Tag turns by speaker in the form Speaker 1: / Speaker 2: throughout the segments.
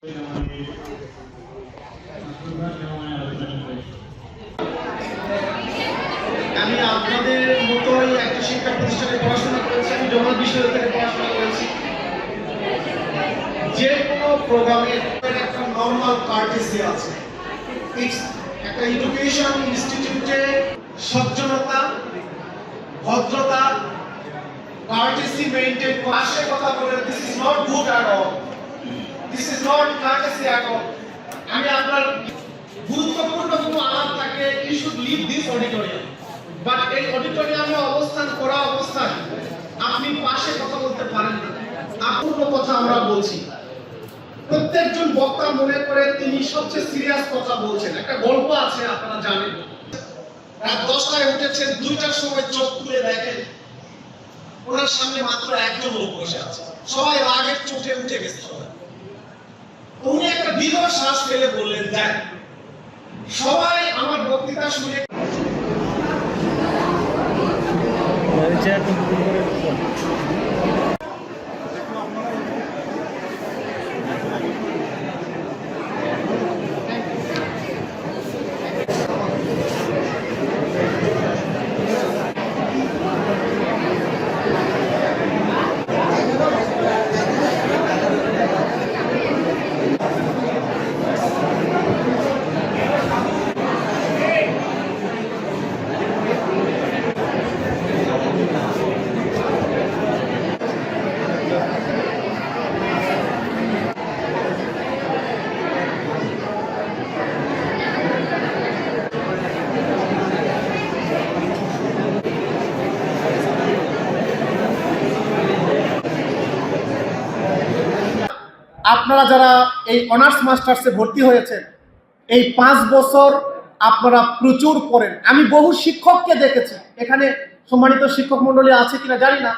Speaker 1: আমি আপনাদের মতোই একটা শিক্ষা প্রতিষ্ঠানে পড়াশোনা করেছি, আমি জগন্নাথ বিশ্ববিদ্যালয়ে পড়াশোনা করেছি। যে কোনো প্রোগ্রামের একটা নর্মাল কার্টেসি আছে। একটা এডুকেশন ইনস্টিটিউটে সজ্জনতা, ভদ্রতা, কার্টেসি মেইনটেইন পাশে কথা বলে this is not good at all, this is not courtesy at all. আমি আপনার গুরুত্বপূর্ণ কোনো আলাপ থাকে, you should leave this auditorium, but এই অডিটোরিয়ামে অবস্থান করা অবস্থায় আপনি পাশে কথা বলতে পারেন না। আপূর্ণ কথা আমরা বলছি, প্রত্যেকজন বক্তা মনে করে তিনি সবচেয়ে সিরিয়াস কথা বলছেন। একটা গল্প আছে, আপনারা জানেন, রাত 10টায় উঠেছেন, 2টার সময় চোখ খুলে দেখেন ওনার সামনে মাত্র একজন লোক বসে আছে, সবাই রাগের চোটে উঠে গেছে সবাই। উনি একটা দীর্ঘ শ্বাস ফেলে বললেন, দেখ সবাই আমার বক্তৃতা শুনে আপনারা যারা এই অনার্স মাস্টার্সে ভর্তি হয়েছেন, এই 5 বছর আপনারা প্রচুর পড়েন। আমি বহু শিক্ষককে দেখেছি, এখানে সম্মানিত শিক্ষক মন্ডলী আছে কিনা জানি না,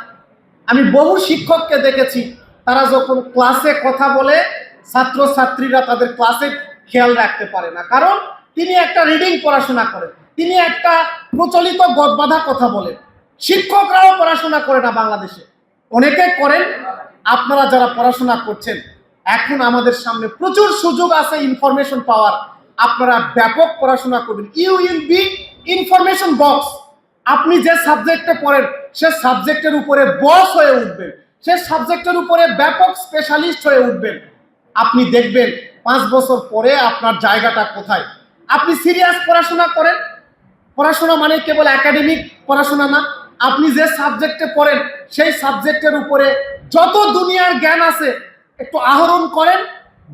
Speaker 1: আমি বহু শিক্ষককে দেখেছি তারা যখন ক্লাসে কথা বলে ছাত্র ছাত্রীরা তাদের ক্লাসে খেয়াল রাখতে পারে না, কারণ তিনি একটা রিডিং পড়াশোনা করেন, তিনি একটা প্রচলিত গদবাঁধা কথা বলেন। শিক্ষকরাও পড়াশোনা করে না বাংলাদেশে, অনেকে করেন। আপনারা যারা পড়াশোনা করছেন, এখন আমাদের সামনে প্রচুর সুযোগ আছে ইনফরমেশন পাওয়ার, আপনারা ব্যাপক পড়াশোনা করবেন। You will be information box. আপনি যে সাবজেক্টে পড়েন সে সাবজেক্টের উপরে বস হয়ে উঠবেন, সে সাবজেক্টের উপরে ব্যাপক স্পেশালিস্ট হয়ে উঠবেন। আপনি দেখবেন 5 বছর পরে আপনার জায়গাটা কোথায়। আপনি সিরিয়াস পড়াশোনা করেন, পড়াশোনা মানে কেবল একাডেমিক পড়াশোনা না, আপনি যে সাবজেক্টে পড়েন সেই সাবজেক্টের উপরে যত দুনিয়ার জ্ঞান আছে একটু আহরণ করেন।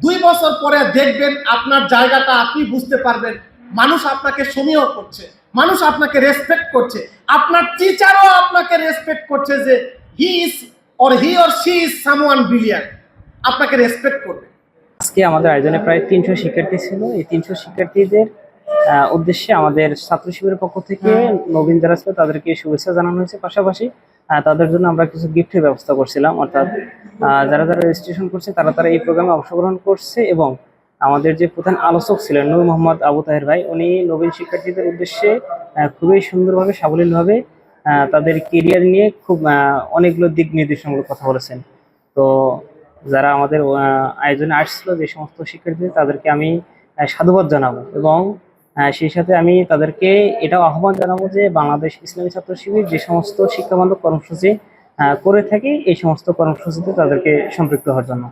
Speaker 1: 2 বছর পরে দেখবেন আপনার জায়গাটা আপনি বুঝতে পারবেন। মানুষ আপনাকে সমীহ করছে, মানুষ আপনাকে রেসপেক্ট করছে, আপনার টিচারও আপনাকে রেসপেক্ট করছে যে he or she is someone brilliant, আপনাকে রেসপেক্ট করবে।
Speaker 2: আজকে আমাদের আয়োজনে প্রায় 300 শিক্ষার্থী ছিল। এই 300 শিক্ষার্থীদের উদ্দেশ্যে আমাদের ছাত্র শিবিরের পক্ষ থেকে নবীন যারা ছিল তাদেরকে শুভেচ্ছা জানানো হয়েছে। পাশাপাশি তাদের জন্য আমরা কিছু গিফটের ব্যবস্থা করছিলাম, অর্থাৎ যারা যারা রেজিস্ট্রেশন করছে তারা এই প্রোগ্রামে অংশগ্রহণ করছে। এবং আমাদের যে প্রধান আলোচক ছিলেন নূর মোহাম্মদ আবু তাহের ভাই, উনি নবীন শিক্ষার্থীদের উদ্দেশ্যে খুবই সুন্দরভাবে সাবলীলভাবে তাদের কেরিয়ার নিয়ে খুব অনেকগুলো দিক নির্দেশনামূলক কথা বলেছেন। তো যারা আমাদের আয়োজনে আসছিল যে সমস্ত শিক্ষার্থী, তাদেরকে আমি সাধুবাদ জানাবো এবং সেই সাথে আমি তাদেরকে এটাও আহ্বান জানাবো যে বাংলাদেশ ইসলামী ছাত্র শিবির যে সমস্ত শিক্ষাবান্ধব কর্মসূচি করে থাকি, এই সমস্ত কর্মসূচিতে তাদেরকে সম্পৃক্ত হওয়ার জন্য।